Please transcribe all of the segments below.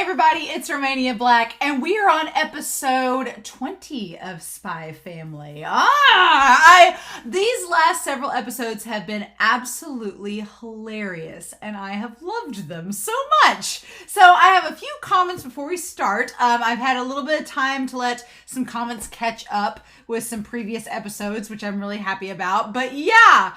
everybody, it's Romania Black, and we are on episode 20 of Spy Family. These last several episodes have been absolutely hilarious, and I have loved them so much. So I have a few comments before we start. I've had a little bit of time to let some comments catch up with some previous episodes, which I'm really happy about. But yeah,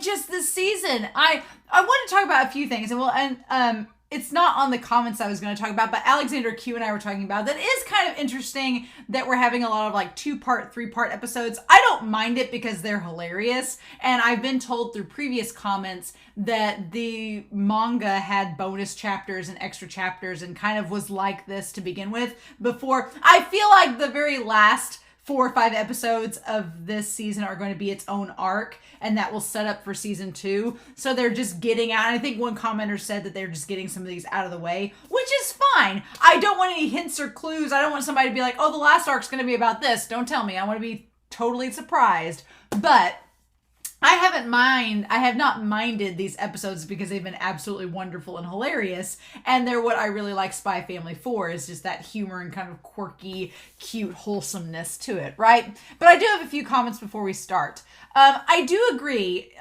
this season, I want to talk about a few things, and it's not on the comments I was going to talk about, but Alexander Q and I were talking about that is kind of interesting that we're having a lot of like 2-part, 3-part episodes. I don't mind it because they're hilarious. And I've been told through previous comments that the manga had bonus chapters and extra chapters and kind of was like this to begin with before. I feel like the very last 4 or 5 episodes of this season are going to be its own arc, and that will set up for season 2. So they're just getting out. I think one commenter said that they're just getting some of these out of the way, which is fine. I don't want any hints or clues. I don't want somebody to be like, oh, the last arc's going to be about this. Don't tell me. I want to be totally surprised. But I have not minded these episodes because they've been absolutely wonderful and hilarious. And they're what I really like Spy Family for, is just that humor and kind of quirky, cute wholesomeness to it, right? But I do have a few comments before we start. I do agree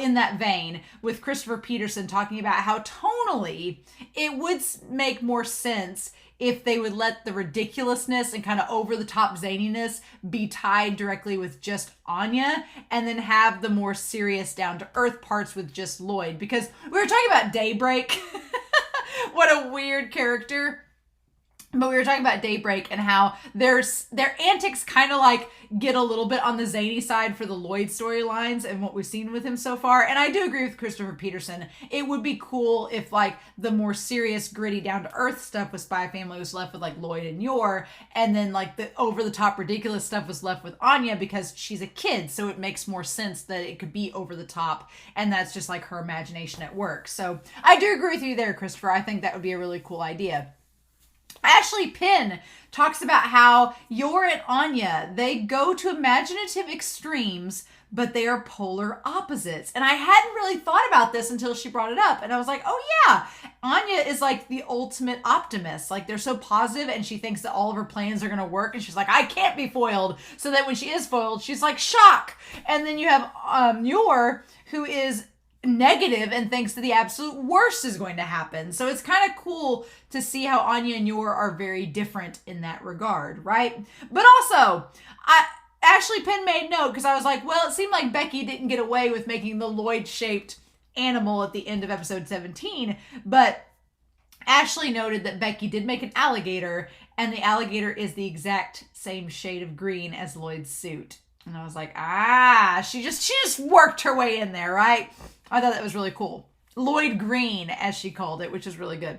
in that vein with Christopher Peterson talking about how tonally it would make more sense if they would let the ridiculousness and kind of over-the-top zaniness be tied directly with just Anya, and then have the more serious, down-to-earth parts with just Loid. Because we were talking about Daybreak. What a weird character. But we were talking about Daybreak and how their antics kind of like get a little bit on the zany side for the Loid storylines and what we've seen with him so far. And I do agree with Christopher Peterson. It would be cool if like the more serious, gritty, down-to-earth stuff with Spy Family was left with like Loid and Yor, and then like the over-the-top ridiculous stuff was left with Anya because she's a kid. So it makes more sense that it could be over-the-top, and that's just like her imagination at work. So I do agree with you there, Christopher. I think that would be a really cool idea. Ashley Penn talks about how Yor and Anya, they go to imaginative extremes, but they are polar opposites. And I hadn't really thought about this until she brought it up. And I was like, oh yeah, Anya is like the ultimate optimist. Like, they're so positive, and she thinks that all of her plans are going to work. And she's like, I can't be foiled. So that when she is foiled, she's like, shock. And then you have Yor, who is negative and thinks that the absolute worst is going to happen. So it's kind of cool to see how Anya and Yor are very different in that regard, right? But also, Ashley Penn made note, because I was like, well, it seemed like Becky didn't get away with making the Loid-shaped animal at the end of episode 17, but Ashley noted that Becky did make an alligator, and the alligator is the exact same shade of green as Loid's suit. And I was like, she just worked her way in there, right? I thought that was really cool. Loid Green, as she called it, which is really good.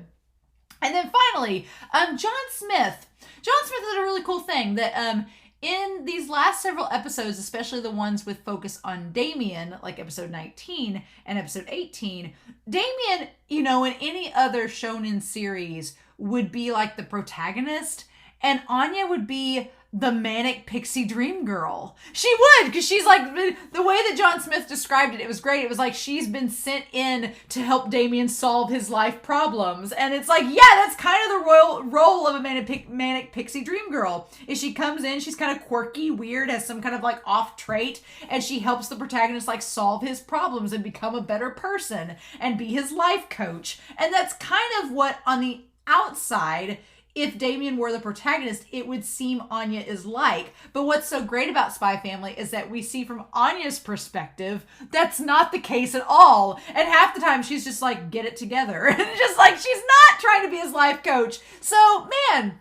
And then finally, John Smith. John Smith did a really cool thing that in these last several episodes, especially the ones with focus on Damien, like episode 19 and episode 18, Damien, in any other shonen series would be like the protagonist, and Anya would be the manic pixie dream girl. She would, because she's like, the way that John Smith described it, it was great. It was like she's been sent in to help Damien solve his life problems. And it's like, yeah, that's kind of the role of a manic pixie dream girl. Is she comes in, she's kind of quirky, weird, has some kind of like off trait, and she helps the protagonist like solve his problems and become a better person and be his life coach. And that's kind of what on the outside, if Damien were the protagonist, it would seem Anya is like. But what's so great about Spy Family is that we see from Anya's perspective, that's not the case at all. And half the time she's just like, get it together. And just like, she's not trying to be his life coach. So, man,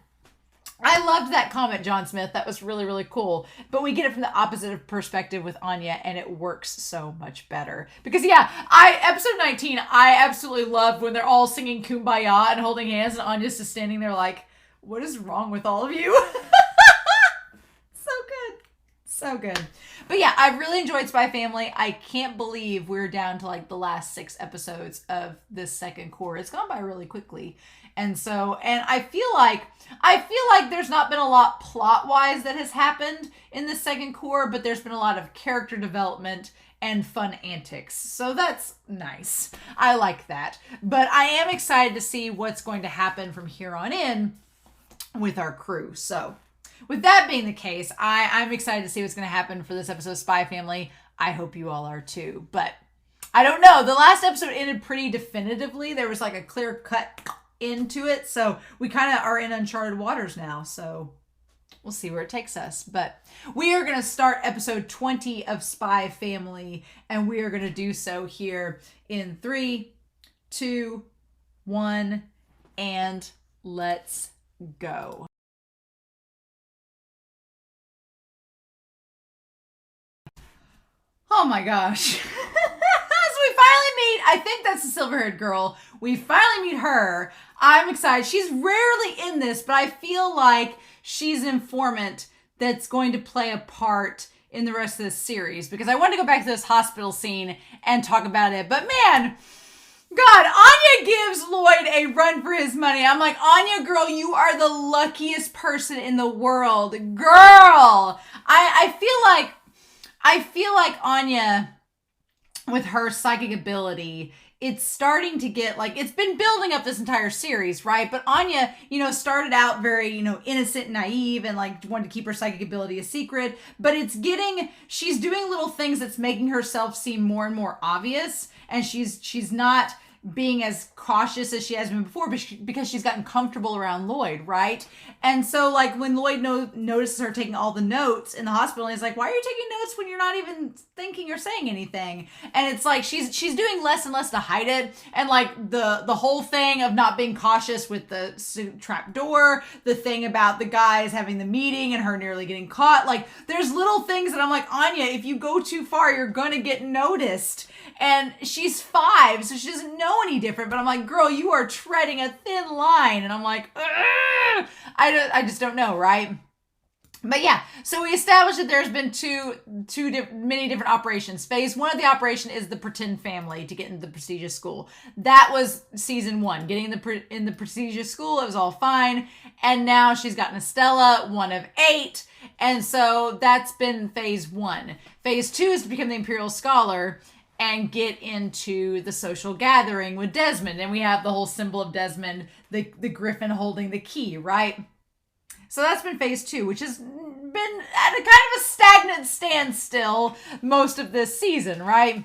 I loved that comment, John Smith. That was really, really cool. But we get it from the opposite perspective with Anya, and it works so much better. Because, yeah, episode 19, I absolutely love when they're all singing Kumbaya and holding hands, and Anya's just standing there like, what is wrong with all of you? So good. So good. But yeah, I've really enjoyed Spy Family. I can't believe we're down to like the last 6 episodes of this second core. It's gone by really quickly. And I feel like there's not been a lot plot-wise that has happened in the second core, but there's been a lot of character development and fun antics. So that's nice. I like that. But I am excited to see what's going to happen from here on in with our crew. So with that being the case, I'm excited to see what's going to happen for this episode of Spy Family. I hope you all are too. But I don't know. The last episode ended pretty definitively. There was like a clear cut into it. So we kind of are in uncharted waters now. So we'll see where it takes us. But we are going to start episode 20 of Spy Family. And we are going to do so here in 3, 2, 1, and let's go. Oh my gosh. So we finally meet, I think that's the silver-haired girl. We finally meet her. I'm excited. She's rarely in this, but I feel like she's an informant that's going to play a part in the rest of this series, because I want to go back to this hospital scene and talk about it. But man, God, Anya gives Loid a run for his money. I'm like, Anya, girl, you are the luckiest person in the world. Girl! I feel like Anya, with her psychic ability, it's starting to get, like, it's been building up this entire series, right? But Anya, started out very, innocent and naive and, like, wanted to keep her psychic ability a secret. But she's doing little things that's making herself seem more and more obvious. And she's not being as cautious as she has been before, because she's gotten comfortable around Loid, right? And so, like, when Loid notices her taking all the notes in the hospital, he's like, why are you taking notes when you're not even thinking or saying anything? And it's like she's doing less and less to hide it. And like the whole thing of not being cautious with the trap door, the thing about the guys having the meeting and her nearly getting caught, like, there's little things that I'm like, Anya, if you go too far, you're gonna get noticed. And she's 5, so she doesn't know any different. But I'm like, girl, you are treading a thin line. And I'm like, I just don't know, right? But yeah, so we established that there's been many different operations. Phase 1 of the operation is the pretend family to get into the prestigious school. That was season 1, getting in the prestigious school. It was all fine. And now she's gotten Estella, 1 of 8. And so that's been phase 1. Phase 2 is to become the Imperial Scholar and get into the social gathering with Desmond. And we have the whole symbol of Desmond, the griffin holding the key, right? So that's been phase 2, which has been at a kind of a stagnant standstill most of this season, right?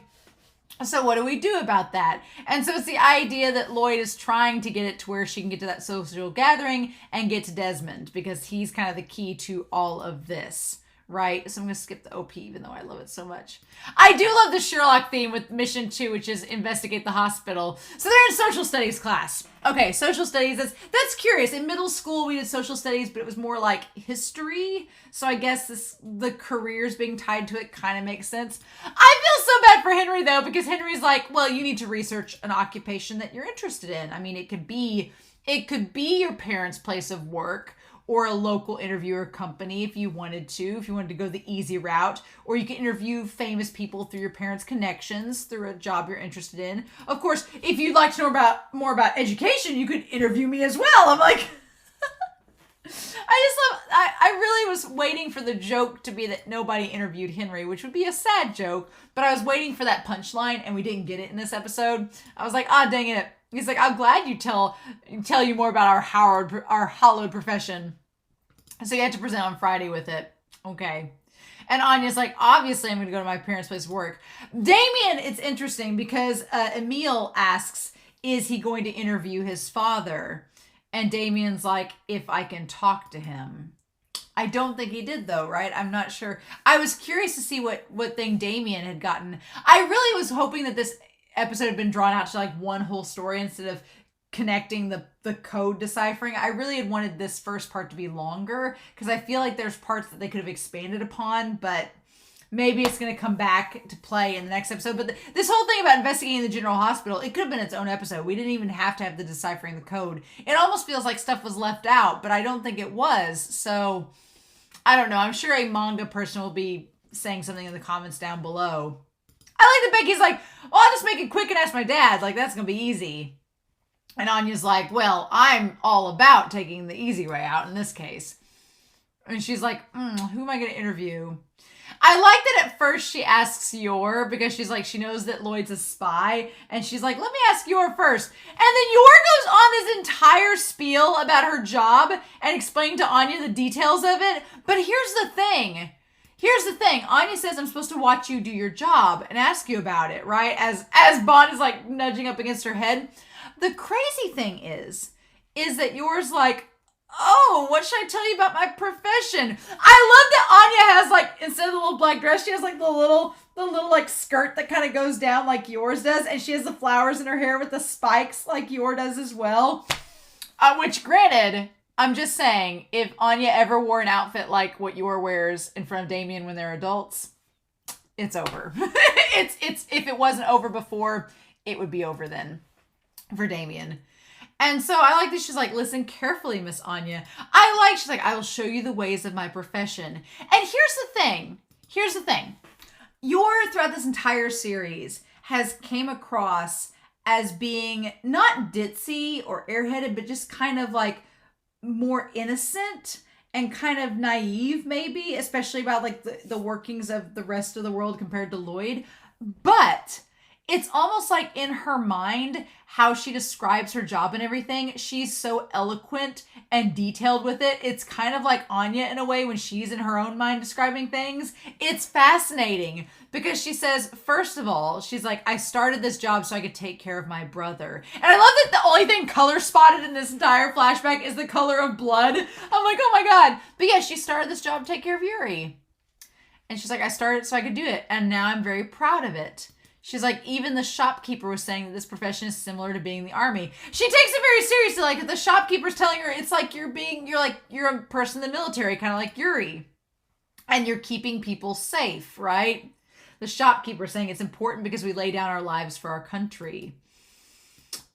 So what do we do about that? And so it's the idea that Loid is trying to get it to where she can get to that social gathering and get to Desmond, because he's kind of the key to all of this. Right? So I'm going to skip the OP, even though I love it so much. I do love the Sherlock theme with mission 2, which is investigate the hospital. So they're in social studies class. Okay, social studies, that's curious. In middle school, we did social studies, but it was more like history. So I guess the careers being tied to it kind of makes sense. I feel so bad for Henry, though, because Henry's like, well, you need to research an occupation that you're interested in. I mean, it could be your parents' place of work, or a local interviewer company if you wanted to go the easy route, or you can interview famous people through your parents' connections through a job you're interested in. Of course, if you'd like to know more about education, you could interview me as well. I'm like, I really was waiting for the joke to be that nobody interviewed Henry, which would be a sad joke, but I was waiting for that punchline and we didn't get it in this episode. I was like, dang it. He's like, I'm glad you tell you more about our hallowed profession. So you had to present on Friday with it. Okay. And Anya's like, obviously I'm going to go to my parents' place of work. Damien, it's interesting because Emil asks, is he going to interview his father? And Damien's like, if I can talk to him. I don't think he did, though, right? I'm not sure. I was curious to see what thing Damien had gotten. I really was hoping that this episode had been drawn out to like one whole story instead of connecting the code deciphering. I really had wanted this first part to be longer because I feel like there's parts that they could have expanded upon, but maybe it's going to come back to play in the next episode. But this whole thing about investigating the general hospital, it could have been its own episode. We didn't even have to have the deciphering the code. It almost feels like stuff was left out, but I don't think it was. So I don't know. I'm sure a manga person will be saying something in the comments down below. I like that Becky's like, well, I'll just make it quick and ask my dad. Like, that's going to be easy. And Anya's like, well, I'm all about taking the easy way out in this case. And she's like, who am I going to interview? I like that at first she asks Yor because she's like, she knows that Loid's a spy. And she's like, let me ask Yor first. And then Yor goes on this entire spiel about her job and explaining to Anya the details of it. But here's the thing. Anya says, I'm supposed to watch you do your job and ask you about it, right? As Bond is like nudging up against her head. The crazy thing is that Yor's like, oh, what should I tell you about my profession? I love that Anya has like, instead of the little black dress, she has like the little like skirt that kind of goes down like yours does. And she has the flowers in her hair with the spikes like Yor does as well. Which granted, I'm just saying, if Anya ever wore an outfit like what Yor wears in front of Damien when they're adults, it's over. It's if it wasn't over before, it would be over then for Damien. And so I like that she's like, listen carefully, Miss Anya. She's like, I will show you the ways of my profession. And here's the thing. Yor, throughout this entire series, has came across as being not ditzy or airheaded, but just kind of like more innocent and kind of naive, maybe, especially about like the workings of the rest of the world compared to Loid. But it's almost like in her mind, how she describes her job and everything, she's so eloquent and detailed with it. It's kind of like Anya in a way when she's in her own mind describing things. It's fascinating because she says, first of all, she's like, I started this job so I could take care of my brother. And I love that the only thing color spotted in this entire flashback is the color of blood. I'm like, oh my God. But yeah, she started this job to take care of Yuri. And she's like, I started so I could do it. And now I'm very proud of it. She's like, even the shopkeeper was saying that this profession is similar to being in the army. She takes it very seriously. Like, the shopkeeper's telling her, it's like you're a person in the military, kind of like Yuri. And you're keeping people safe, right? The shopkeeper's saying it's important because we lay down our lives for our country.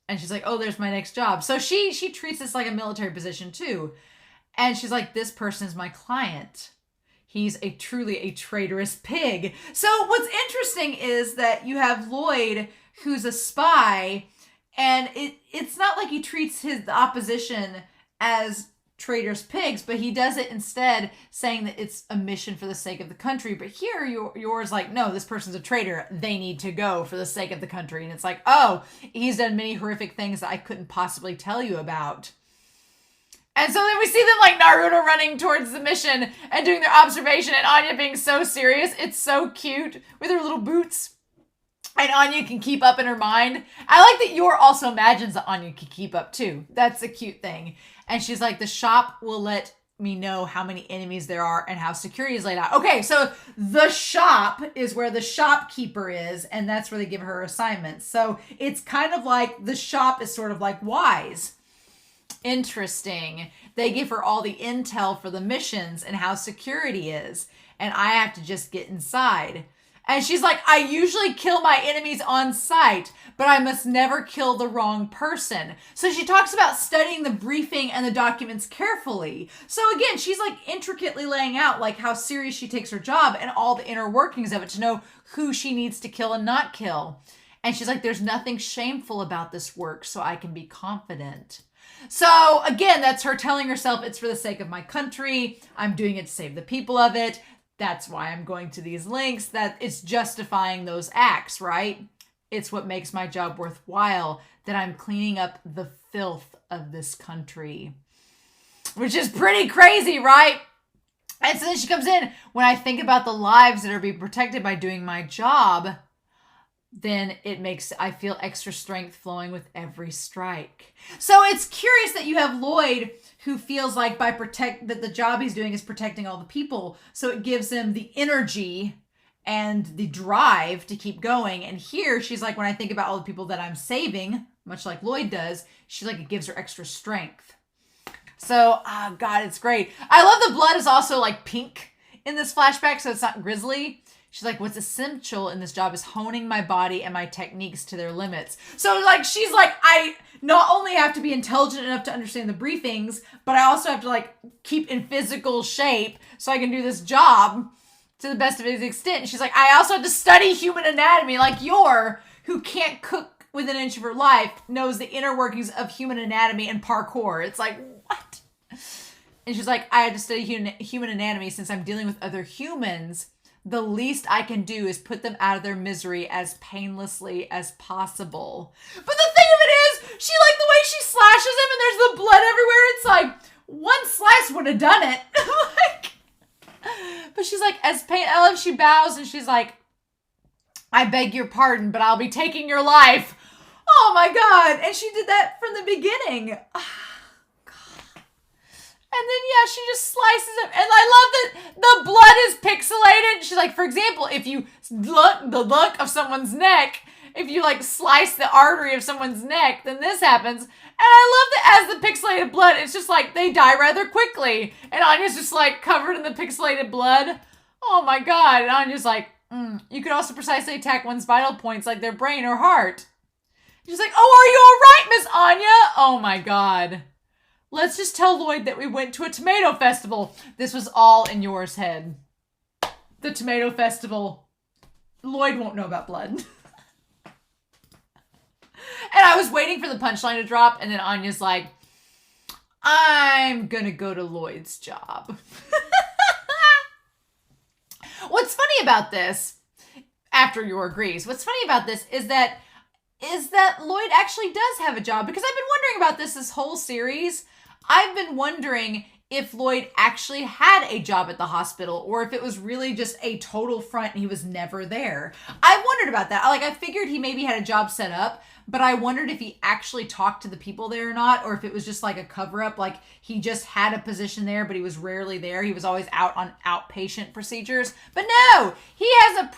And she's like, oh, there's my next job. So she treats this like a military position too. And she's like, this person is my client. He's truly a traitorous pig. So what's interesting is that you have Loid, who's a spy, and it's not like he treats the opposition as traitorous pigs, but he does it instead saying that it's a mission for the sake of the country. But here Yor's like, no, this person's a traitor. They need to go for the sake of the country. And it's like, oh, he's done many horrific things that I couldn't possibly tell you about. And so then we see them like Naruto running towards the mission and doing their observation and Anya being so serious. It's so cute with her little boots. And Anya can keep up in her mind. I like that Yor also imagines that Anya can keep up too. That's a cute thing. And she's like, the shop will let me know how many enemies there are and how security is laid out. Okay, so the shop is where the shopkeeper is, and that's where they give her assignments. So it's kind of like the shop is sort of like Wise. Interesting. They give her all the intel for the missions and how security is. And I have to just get inside. And she's like, I usually kill my enemies on sight, but I must never kill the wrong person. So she talks about studying the briefing and the documents carefully. So again, she's like intricately laying out like how serious she takes her job and all the inner workings of it to know who she needs to kill and not kill. And she's like, there's nothing shameful about this work, so I can be confident. So again, that's her telling herself it's for the sake of my country. I'm doing it to save the people of it. That's why I'm going to these lengths. That it's justifying those acts, right? It's what makes my job worthwhile, that I'm cleaning up the filth of this country. Which is pretty crazy, right? And so then she comes in, when I think about the lives that are being protected by doing my job, then I feel extra strength flowing with every strike. So it's curious that you have Loid, who feels like that the job he's doing is protecting all the people. So it gives him the energy and the drive to keep going. And here she's like, when I think about all the people that I'm saving, much like Loid does, she's like, it gives her extra strength. So, God, it's great. I love the blood is also like pink in this flashback, so it's not grisly. She's like, what's essential in this job is honing my body and my techniques to their limits. So like, she's like, I not only have to be intelligent enough to understand the briefings, but I also have to like keep in physical shape so I can do this job. to the best of his extent. And she's like, I also had to study human anatomy, like who can't cook within an inch of her life, knows the inner workings of human anatomy and parkour. It's like, what? And she's like, I had to study human anatomy since I'm dealing with other humans. The least I can do is put them out of their misery as painlessly as possible. But the thing of it is, she like the way she slashes him and there's the blood everywhere. It's like, one slice would have done it. But she's like, I love she bows and she's like, I beg your pardon, but I'll be taking your life. Oh my God. And she did that from the beginning. And then, yeah, she just slices it. And I love that the blood is pixelated. She's like, for example, if you look the look of someone's neck, if you like slice the artery of someone's neck, then this happens. And I love that as the pixelated blood, it's just like they die rather quickly. And Anya's just like covered in the pixelated blood. Oh my God. And Anya's like, you could also precisely attack one's vital points like their brain or heart. She's like, oh, are you all right, Miss Anya? Oh my God. Let's just tell Loid that we went to a tomato festival. This was all in yours head. The tomato festival. Loid won't know about blood. And I was waiting for the punchline to drop, and then Anya's like, I'm gonna go to Loid's job. What's funny about this, after your agrees, what's funny about this is that Loid actually does have a job, because I've been wondering about this whole series. I've been wondering if Loid actually had a job at the hospital or if it was really just a total front and he was never there. I wondered about that. I figured he maybe had a job set up, but I wondered if he actually talked to the people there or not, or if it was just like a cover-up, like he just had a position there, but he was rarely there. He was always out on outpatient procedures. But no, he has a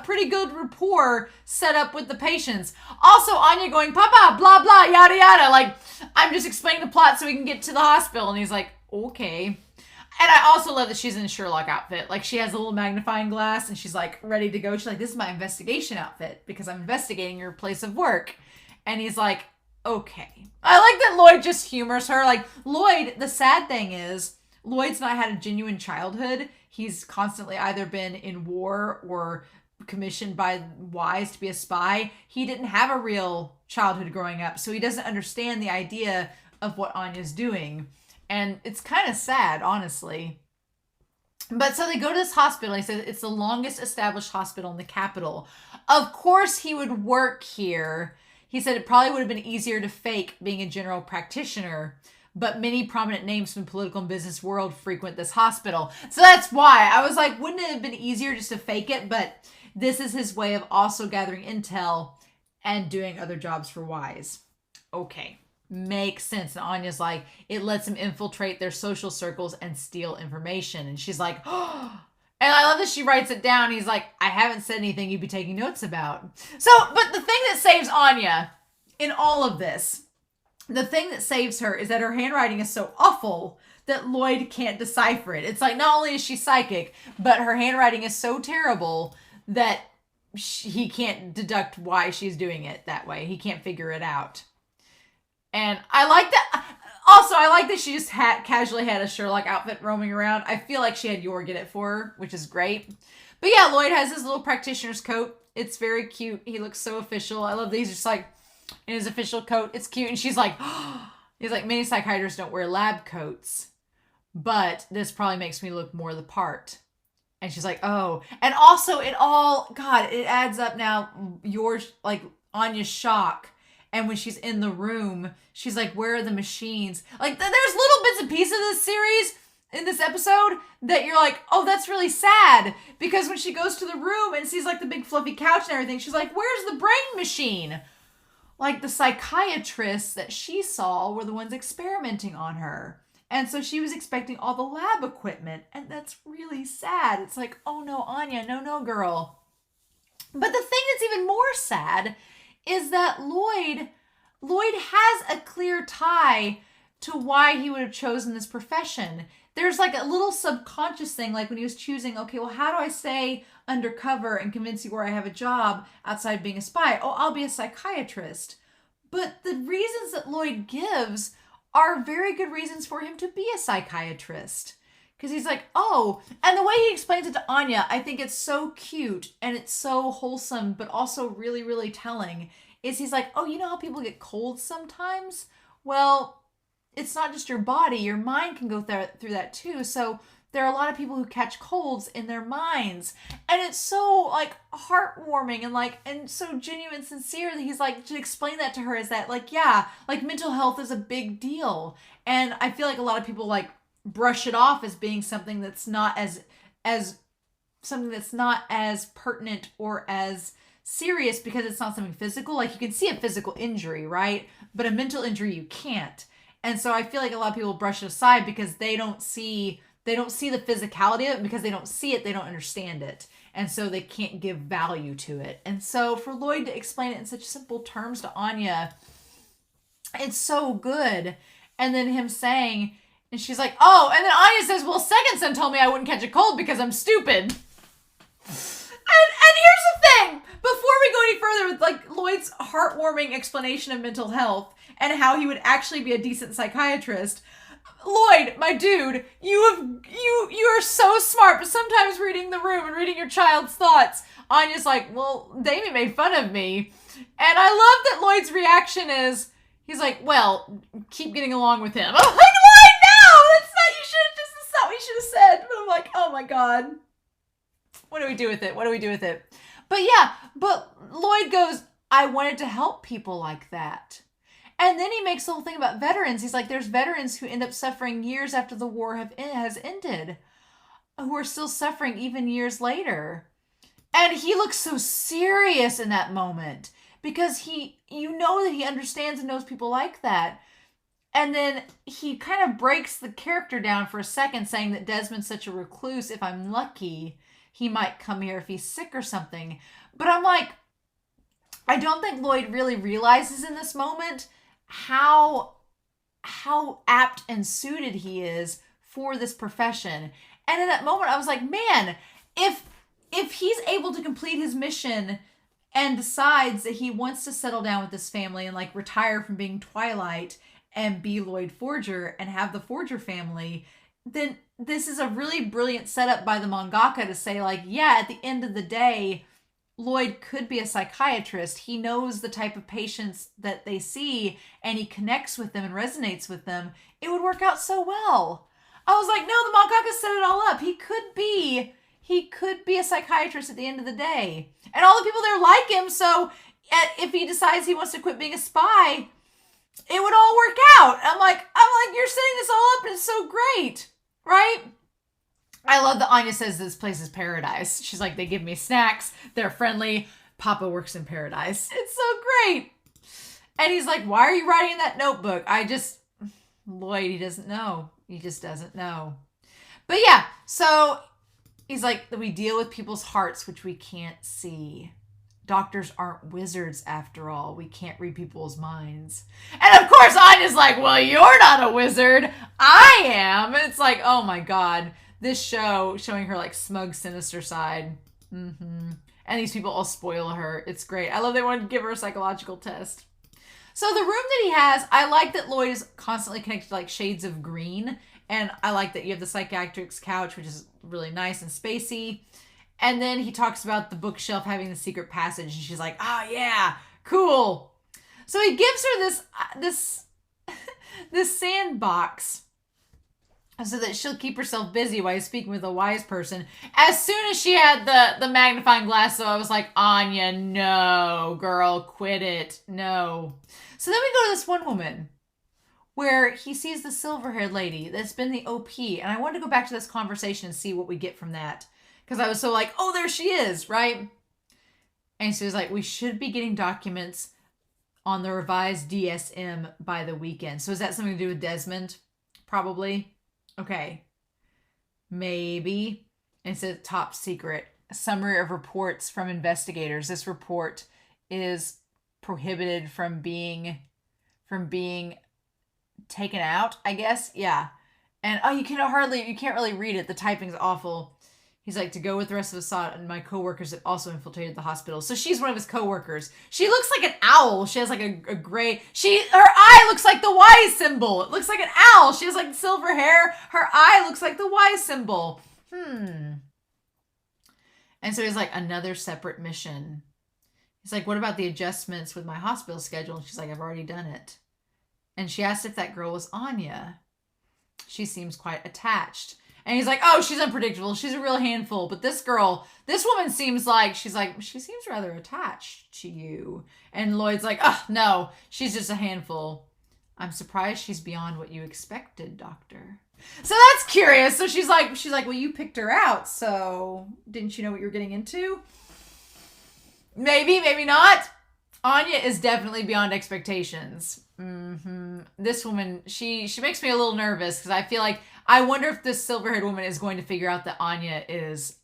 pretty good rapport set up with the patients. Also, Anya going, Papa, blah, blah, yada, yada. Like, I'm just explaining the plot so we can get to the hospital. And he's like, okay. And I also love that she's in a Sherlock outfit. Like, she has a little magnifying glass and she's like ready to go. She's like, this is my investigation outfit because I'm investigating your place of work. And he's like, okay. I like that Loid just humors her. Like, Loid, the sad thing is, Loid's not had a genuine childhood. He's constantly either been in war or commissioned by Wise to be a spy. He didn't have a real childhood growing up, so he doesn't understand the idea of what Anya's doing. And it's kind of sad, honestly. But so they go to this hospital. He says it's the longest established hospital in the capital. Of course he would work here. He said it probably would have been easier to fake being a general practitioner, but many prominent names from the political and business world frequent this hospital. So that's why I was like, wouldn't it have been easier just to fake it? But this is his way of also gathering intel and doing other jobs for Wise. Okay. Makes sense. And Anya's like, it lets him infiltrate their social circles and steal information. And she's like, oh. And I love that she writes it down. He's like, I haven't said anything you'd be taking notes about. So, but the thing that saves Anya in all of this, the thing that saves her is that her handwriting is so awful that Loid can't decipher it. It's like, not only is she psychic, but her handwriting is so terrible that he can't deduct why she's doing it that way. He can't figure it out. And I like that. Also, I like that she just casually had a Sherlock outfit roaming around. I feel like she had Yor get it for her, which is great. But yeah, Loid has his little practitioner's coat. It's very cute. He looks so official. I love that he's just like in his official coat. It's cute. And she's like, he's like, many psychiatrists don't wear lab coats, but this probably makes me look more the part. And she's like, oh. And also it adds up now. Yours, like Anya's shock. And when she's in the room, she's like, where are the machines? Like, there's little bits and pieces of this series in this episode that you're like, oh, that's really sad. Because when she goes to the room and sees like the big fluffy couch and everything, she's like, where's the brain machine? Like the psychiatrists that she saw were the ones experimenting on her. And so she was expecting all the lab equipment. And that's really sad. It's like, oh no, Anya, no, girl. But the thing that's even more sad is that Loid has a clear tie to why he would have chosen this profession. There's like a little subconscious thing, like when he was choosing, okay, well, how do I stay undercover and convince you where I have a job outside being a spy? Oh, I'll be a psychiatrist. But the reasons that Loid gives are very good reasons for him to be a psychiatrist. Because he's like, oh, and the way he explains it to Anya, I think it's so cute and it's so wholesome, but also really, really telling. Is he's like, oh, you know how people get colds sometimes? Well, it's not just your body, your mind can go through that too. So there are a lot of people who catch colds in their minds. And it's so like heartwarming and so genuine, sincere that he's like, to explain that to her is that like, yeah, like mental health is a big deal. And I feel like a lot of people like brush it off as being something that's not as something that's not as pertinent or as serious because it's not something physical. Like you can see a physical injury, right? But a mental injury you can't. And so I feel like a lot of people brush it aside because they don't see the physicality of it, because they don't see it, they don't understand it. And so they can't give value to it. And so for Loid to explain it in such simple terms to Anya, it's so good. And then him saying, and she's like, oh, and then Anya says, well, second son told me I wouldn't catch a cold because I'm stupid. And here's the thing, before we go any further with like Loid's heartwarming explanation of mental health and how he would actually be a decent psychiatrist, Loid, my dude, you are so smart, but sometimes reading the room and reading your child's thoughts, Anya's like, well, Damien made fun of me. And I love that Loid's reaction is, he's like, well, keep getting along with him. I'm like, Loid, no! That's not what you should have said. But I'm like, oh my God. What do we do with it? What do we do with it? But yeah, but Loid goes, I wanted to help people like that. And then he makes the whole thing about veterans. He's like, there's veterans who end up suffering years after the war has ended, who are still suffering even years later. And he looks so serious in that moment because you know that he understands and knows people like that. And then he kind of breaks the character down for a second, saying that Desmond's such a recluse. If I'm lucky, he might come here if he's sick or something. But I'm like, I don't think Loid really realizes in this moment how apt and suited he is for this profession. And in that moment, I was like, man, if he's able to complete his mission and decides that he wants to settle down with this family and like retire from being Twilight and be Loid Forger and have the Forger family, then this is a really brilliant setup by the mangaka to say like, yeah, at the end of the day, Loid could be a psychiatrist. He knows the type of patients that they see and he connects with them and resonates with them. It would work out so well. I was like, no, the mangaka set it all up. He could be a psychiatrist at the end of the day. And all the people there like him, so if he decides he wants to quit being a spy, it would all work out. I'm like, you're setting this all up and it's so great, right? I love that Anya says this place is paradise. She's like, they give me snacks. They're friendly. Papa works in paradise. It's so great. And he's like, why are you writing in that notebook? Loid, he doesn't know. He just doesn't know. But yeah, so he's like, we deal with people's hearts, which we can't see. Doctors aren't wizards after all. We can't read people's minds. And of course, Anya's like, well, you're not a wizard. I am. And it's like, oh my God. This show showing her like smug, sinister side. And these people all spoil her. It's great. I love they wanted to give her a psychological test. So the room that he has, I like that Loid is constantly connected to like shades of green. And I like that you have the psychiatric's couch, which is really nice and spacey. And then he talks about the bookshelf having the secret passage. And she's like, oh yeah, cool. So he gives her this sandbox so that she'll keep herself busy while he's speaking with a wise person. As soon as she had the magnifying glass, so I was like, Anya, no, girl, quit it. No. So then we go to this one woman where he sees the silver-haired lady that's been the OP. And I wanted to go back to this conversation and see what we get from that. Because I was so like, oh, there she is, right? And she was like, we should be getting documents on the revised DSM by the weekend. So is that something to do with Desmond? Probably. Okay. Maybe. And it says top secret. A summary of reports from investigators. This report is prohibited from being taken out, I guess. Yeah. And you can't really read it. The typing's awful. He's like, to go with the rest of the SOT, and my coworkers have also infiltrated the hospital. So she's one of his coworkers. She looks like an owl. She has like a gray, her eye looks like the Y symbol. It looks like an owl. She has like silver hair. Her eye looks like the Y symbol. And so he's like, another separate mission. He's like, what about the adjustments with my hospital schedule? And she's like, I've already done it. And she asked if that girl was Anya. She seems quite attached. And he's like, oh, she's unpredictable. She's a real handful. But this woman seems like, she seems rather attached to you. And Loid's like, oh, no, she's just a handful. I'm surprised she's beyond what you expected, doctor. So that's curious. So she's like, well, you picked her out. So didn't you know what you were getting into? Maybe, maybe not. Anya is definitely beyond expectations. This woman, she makes me a little nervous because I feel like, I wonder if this silver-haired woman is going to figure out that Anya is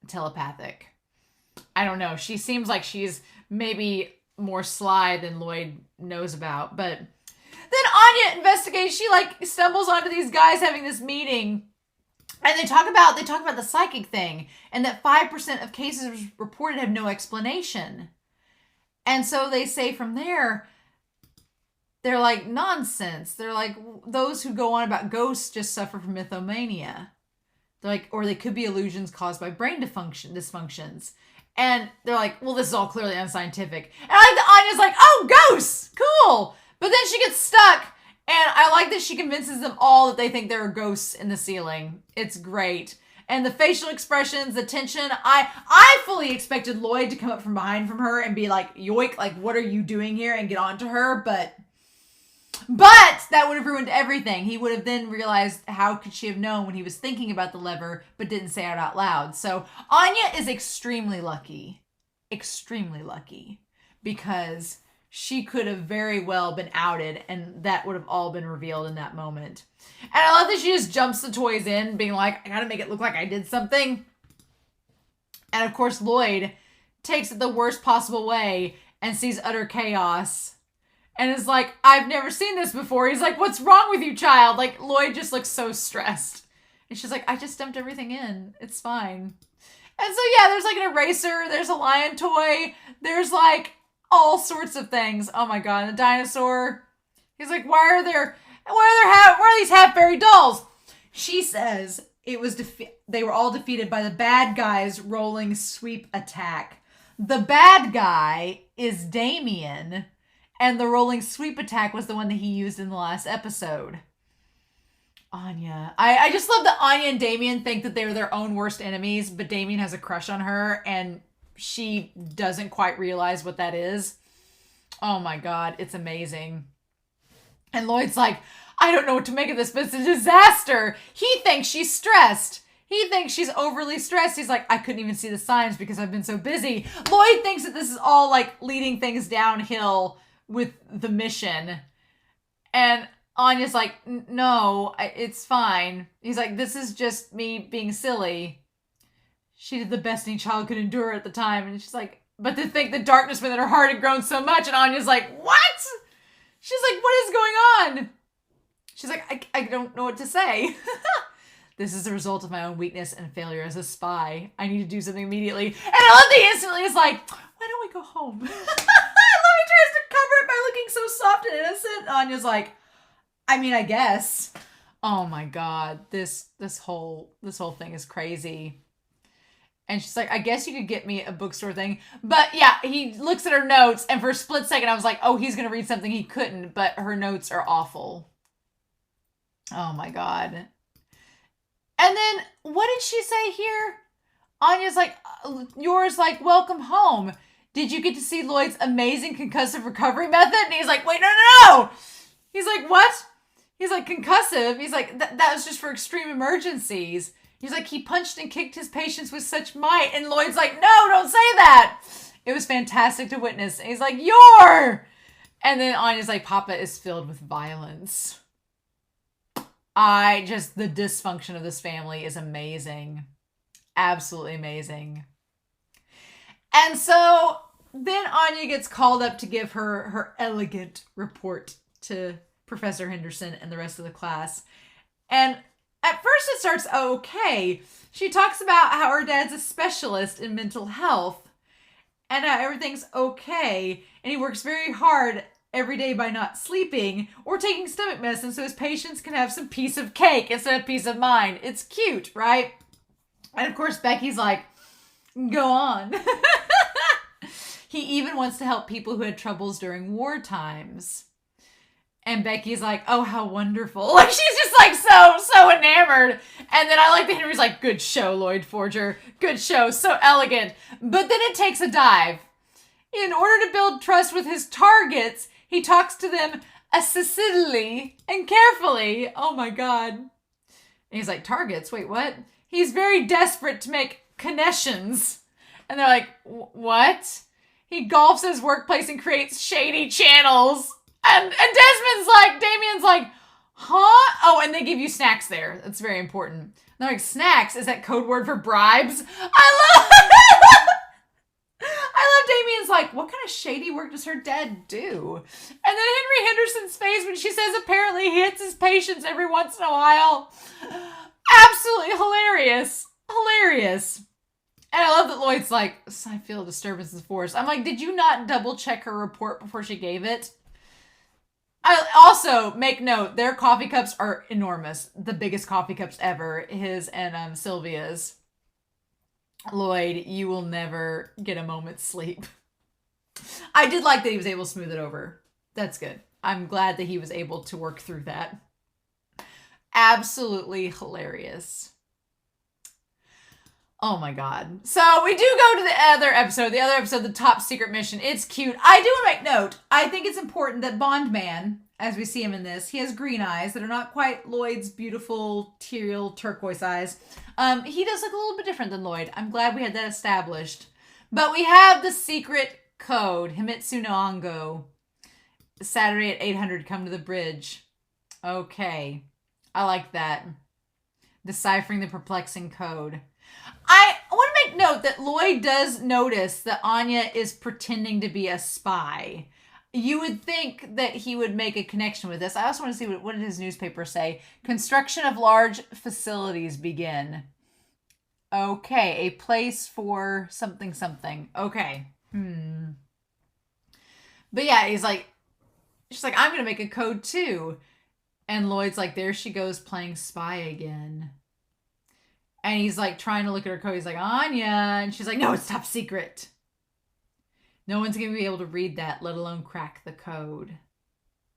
telepathic. I don't know. She seems like she's maybe more sly than Loid knows about. But then Anya investigates. She like stumbles onto these guys having this meeting. And they talk about the psychic thing. And that 5% of cases reported have no explanation. And so they say from there, they're like, nonsense. They're like, those who go on about ghosts just suffer from mythomania. They're like, or they could be illusions caused by brain dysfunctions. And they're like, well, this is all clearly unscientific. And I like that Anya's like, oh, ghosts, cool. But then she gets stuck. And I like that she convinces them all that they think there are ghosts in the ceiling. It's great. And the facial expressions, the tension, I fully expected Loid to come up from behind from her and be like, yoink, like, what are you doing here? And get on to her. But that would have ruined everything. He would have then realized, how could she have known when he was thinking about the lever, but didn't say it out loud. So Anya is extremely lucky, because she could have very well been outed and that would have all been revealed in that moment. And I love that she just jumps the toys in, being like, I gotta make it look like I did something. And of course, Loid takes it the worst possible way and sees utter chaos. And is like, I've never seen this before. He's like, what's wrong with you, child? Like, Loid just looks so stressed. And she's like, I just dumped everything in. It's fine. And so, yeah, there's like an eraser. There's a lion toy. There's like all sorts of things. Oh my God. And the dinosaur. He's like, why are these half-buried dolls? She says it was they were all defeated by the bad guy's rolling sweep attack. The bad guy is Damien. And the rolling sweep attack was the one that he used in the last episode. Anya. I just love that Anya and Damien think that they're their own worst enemies, but Damien has a crush on her, and she doesn't quite realize what that is. Oh my God, it's amazing. And Loid's like, I don't know what to make of this, but it's a disaster. He thinks she's stressed. He thinks she's overly stressed. He's like, I couldn't even see the signs because I've been so busy. Loid thinks that this is all like leading things downhill with the mission. And Anya's like, no, it's fine. He's like, this is just me being silly. She did the best any child could endure at the time. And she's like, but to think the darkness within her heart had grown so much. And Anya's like, what? She's like, what is going on? She's like, I don't know what to say. This is the result of my own weakness and failure as a spy. I need to do something immediately. And I love that he instantly is like, why don't we go home? He tries to cover it by looking so soft and innocent. Anya's like, I mean, I guess. Oh my God, this whole thing is crazy. And she's like, I guess you could get me a bookstore thing. But yeah, he looks at her notes, and for a split second I was like, oh, he's gonna read something he couldn't, but her notes are awful. Oh my God. And then what did she say here? Anya's like, yours like, welcome home. Did you get to see Loid's amazing concussive recovery method? And he's like, wait, no. He's like, what? He's like, concussive? He's like, that was just for extreme emergencies. He's like, he punched and kicked his patients with such might. And Loid's like, no, don't say that. It was fantastic to witness. And he's like, And then Anya's like, Papa is filled with violence. The dysfunction of this family is amazing. Absolutely amazing. And so then Anya gets called up to give her elegant report to Professor Henderson and the rest of the class. And at first it starts okay. She talks about how her dad's a specialist in mental health and how everything's okay. And he works very hard every day by not sleeping or taking stomach medicine so his patients can have some piece of cake instead of peace of mind. It's cute, right? And of course, Becky's like, go on. He even wants to help people who had troubles during war times. And Becky's like, oh, how wonderful. Like, she's just like so enamored. And then I like that Henry's like, good show, Loid Forger. Good show. So elegant. But then it takes a dive. In order to build trust with his targets, he talks to them acidly and carefully. Oh my God. And he's like, targets? Wait, what? He's very desperate to make connections. And they're like, what? He golfs his workplace and creates shady channels. And Desmond's like, Damien's like, huh? Oh, and they give you snacks there. That's very important. And they're like, snacks? Is that code word for bribes? I love Damien's like, what kind of shady work does her dad do? And then Henry Henderson's face when she says apparently he hits his patients every once in a while. Absolutely hilarious. Hilarious. And I love that Lloyd's like, I feel a disturbance in the force. I'm like, did you not double check her report before she gave it? I also make note, their coffee cups are enormous. The biggest coffee cups ever. His and Sylvia's. Loid, you will never get a moment's sleep. I did like that he was able to smooth it over. That's good. I'm glad that he was able to work through that. Absolutely hilarious. Oh my God. So we do go to the other episode, the top secret mission. It's cute. I do want to make note. I think it's important that Bond Man, as we see him in this, he has green eyes that are not quite Lloyd's beautiful teal turquoise eyes. He does look a little bit different than Loid. I'm glad we had that established. But we have the secret code. Himitsu no Ango. Saturday at 800, come to the bridge. Okay. I like that. Deciphering the perplexing code. I want to make note that Loid does notice that Anya is pretending to be a spy. You would think that he would make a connection with this. I also want to see what did his newspaper say. Construction of large facilities begin. Okay, a place for something something. Okay. But yeah, she's like, I'm going to make a code too. And Lloyd's like, there she goes playing spy again. And he's like trying to look at her code. He's like, Anya. And she's like, no, it's top secret. No one's going to be able to read that, let alone crack the code.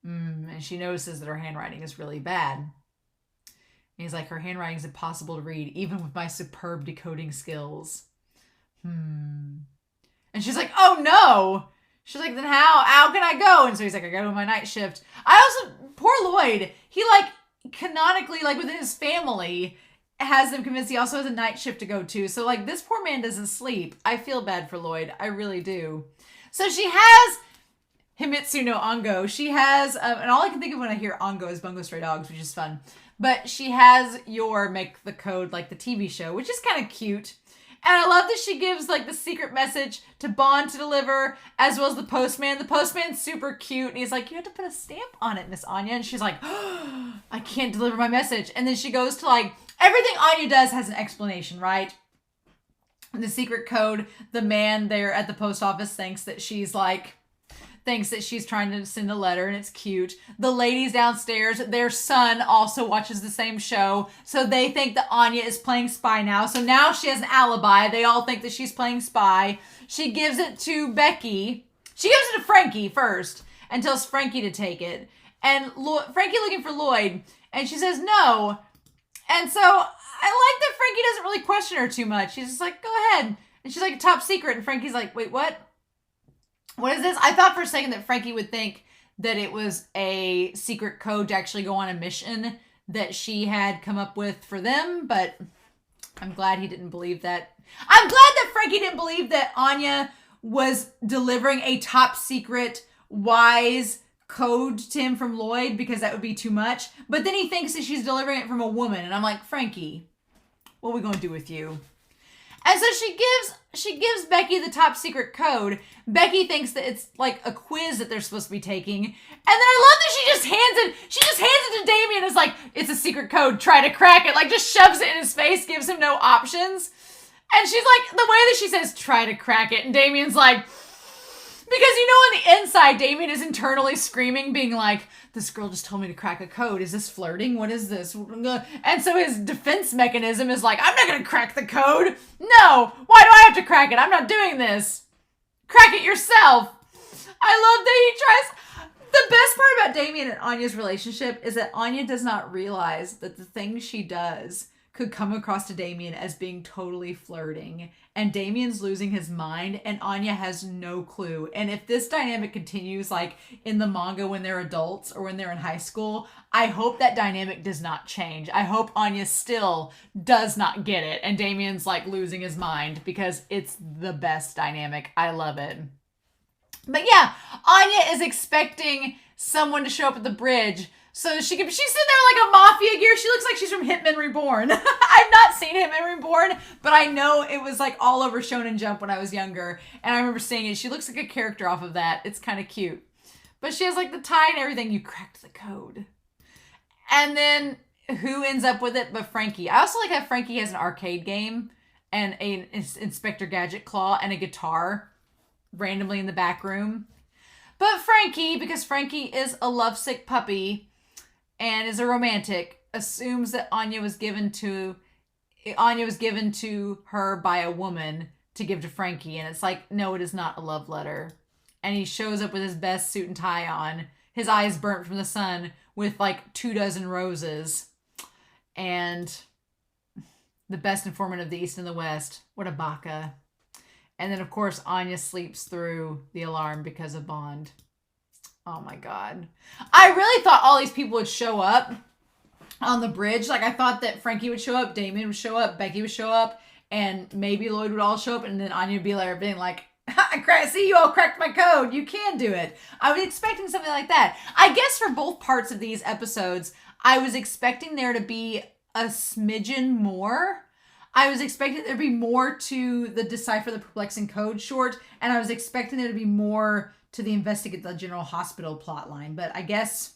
And she notices that her handwriting is really bad. And he's like, her handwriting is impossible to read, even with my superb decoding skills. And she's like, oh no. She's like, then how can I go? And so he's like, I go to my night shift. Poor Loid, he like canonically, like within his family, has them convinced he also has a night shift to go to. So like this poor man doesn't sleep. I feel bad for Loid. I really do. So she has Himitsu no Ango. She has, and all I can think of when I hear Ango is Bungo Stray Dogs, which is fun. But she has your Make the Code, like the TV show, which is kind of cute. And I love that she gives like the secret message to Bond to deliver, as well as the postman. The postman's super cute. And he's like, you have to put a stamp on it, Miss Anya. And she's like, oh, I can't deliver my message. And then she goes to like, everything Anya does has an explanation, right? The secret code, the man there at the post office thinks that she's trying to send a letter, and it's cute. The ladies downstairs, their son also watches the same show, so they think that Anya is playing spy now. So now she has an alibi. They all think that she's playing spy. She gives it to Becky. She gives it to Frankie first and tells Frankie to take it. And Frankie looking for Loid, and she says no. And so I like that Frankie doesn't really question her too much. She's just like, go ahead. And she's like, top secret. And Frankie's like, wait, what? What is this? I thought for a second that Frankie would think that it was a secret code to actually go on a mission that she had come up with for them, but I'm glad he didn't believe that. I'm glad that Frankie didn't believe that Anya was delivering a top secret, wise code to him from Loid, because that would be too much. But then he thinks that she's delivering it from a woman, and I'm like, Frankie, what are we going to do with you? And so she gives Becky the top secret code. Becky thinks that it's like a quiz that they're supposed to be taking. And then I love that she just hands it to Damien. It's like, it's a secret code, try to crack it. Like, just shoves it in his face, gives him no options. And she's like, the way that she says, try to crack it. And Damien's like, because on the inside, Damien is internally screaming, being like, this girl just told me to crack a code. Is this flirting? What is this? And so his defense mechanism is like, I'm not going to crack the code. No. Why do I have to crack it? I'm not doing this. Crack it yourself. I love that he tries. The best part about Damien and Anya's relationship is that Anya does not realize that the things she does could come across to Damien as being totally flirting. And Damien's losing his mind and Anya has no clue. And if this dynamic continues like in the manga when they're adults or when they're in high school, I hope that dynamic does not change. I hope Anya still does not get it and Damien's like losing his mind because it's the best dynamic. I love it. But yeah, Anya is expecting someone to show up at the bridge. So she's sitting there like a mafia gear. She looks like she's from Hitman Reborn. I've not seen Hitman Reborn, but I know it was like all over Shonen Jump when I was younger. And I remember seeing it. She looks like a character off of that. It's kind of cute. But she has like the tie and everything. You cracked the code. And then who ends up with it but Frankie? I also like how Frankie has an arcade game and an Inspector Gadget claw and a guitar randomly in the back room. But Frankie, because Frankie is a lovesick puppy and is a romantic, assumes that Anya was given to her by a woman to give to Frankie. And it's like, no, it is not a love letter. And he shows up with his best suit and tie on, his eyes burnt from the sun, with like 24 roses. And the best informant of the East and the West. What a baka. And then, of course, Anya sleeps through the alarm because of Bond. Oh, my God. I really thought all these people would show up on the bridge. Like, I thought that Frankie would show up, Damien would show up, Becky would show up, and maybe Loid would all show up, and then Anya would be there being like, see, you all cracked my code. You can do it. I was expecting something like that. I guess for both parts of these episodes, I was expecting there to be a smidgen more. I was expecting there to be more to the Decipher the Perplexing Code short, and I was expecting there to be more to the Investigate the General Hospital plotline, but I guess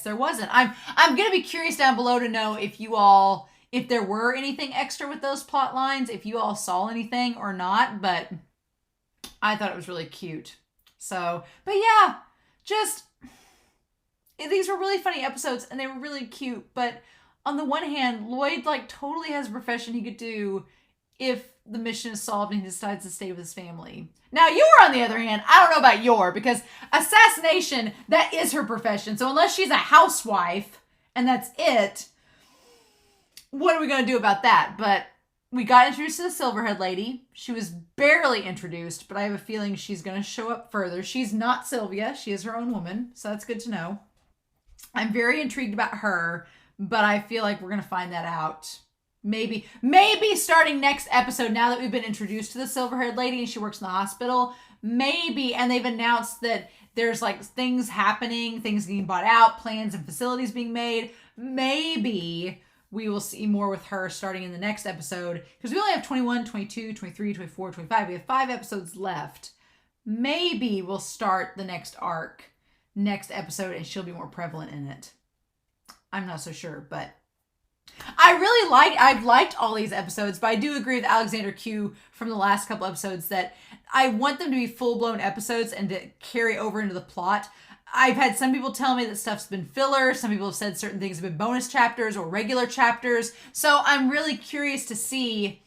there wasn't. I'm gonna be curious down below to know if there were anything extra with those plot lines, if you all saw anything or not, but I thought it was really cute. So, but yeah, these were really funny episodes and they were really cute, but on the one hand, Loid like totally has a profession he could do if the mission is solved and he decides to stay with his family. Now, Yor, on the other hand, I don't know about Yor, because assassination, that is her profession. So unless she's a housewife and that's it, what are we going to do about that? But we got introduced to the Silverhead lady. She was barely introduced, but I have a feeling she's going to show up further. She's not Sylvia. She is her own woman, so that's good to know. I'm very intrigued about her, but I feel like we're going to find that out. Maybe starting next episode, now that we've been introduced to the Silverhaired lady and she works in the hospital, maybe, and they've announced that there's like things happening, things getting bought out, plans and facilities being made, maybe we will see more with her starting in the next episode, because we only have 21, 22, 23, 24, 25. We have 5 episodes left. Maybe we'll start the next arc next episode and she'll be more prevalent in it. I'm not so sure, but I've liked all these episodes, but I do agree with Alexander Q from the last couple episodes that I want them to be full-blown episodes and to carry over into the plot. I've had some people tell me that stuff's been filler. Some people have said certain things have been bonus chapters or regular chapters. So I'm really curious to see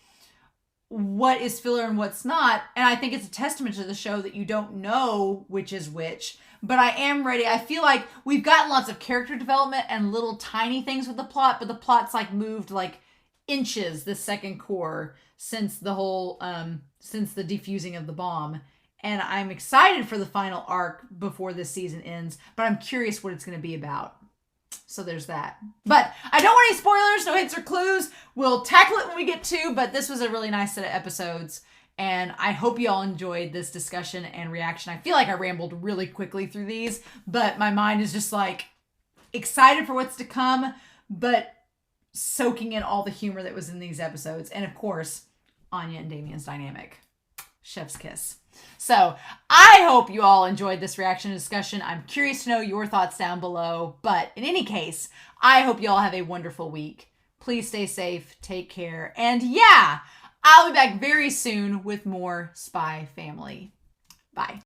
what is filler and what's not. And I think it's a testament to the show that you don't know which is which. But I am ready. I feel like we've gotten lots of character development and little tiny things with the plot, but the plot's like moved like inches this second core since the whole, since the defusing of the bomb. And I'm excited for the final arc before this season ends, but I'm curious what it's going to be about. So there's that. But I don't want any spoilers, no hints or clues. We'll tackle it when we get to, but this was a really nice set of episodes. And I hope you all enjoyed this discussion and reaction. I feel like I rambled really quickly through these, but my mind is just like excited for what's to come, but soaking in all the humor that was in these episodes. And of course, Anya and Damien's dynamic. Chef's kiss. So I hope you all enjoyed this reaction discussion. I'm curious to know your thoughts down below. But in any case, I hope you all have a wonderful week. Please stay safe, take care, and yeah, I'll be back very soon with more Spy Family. Bye.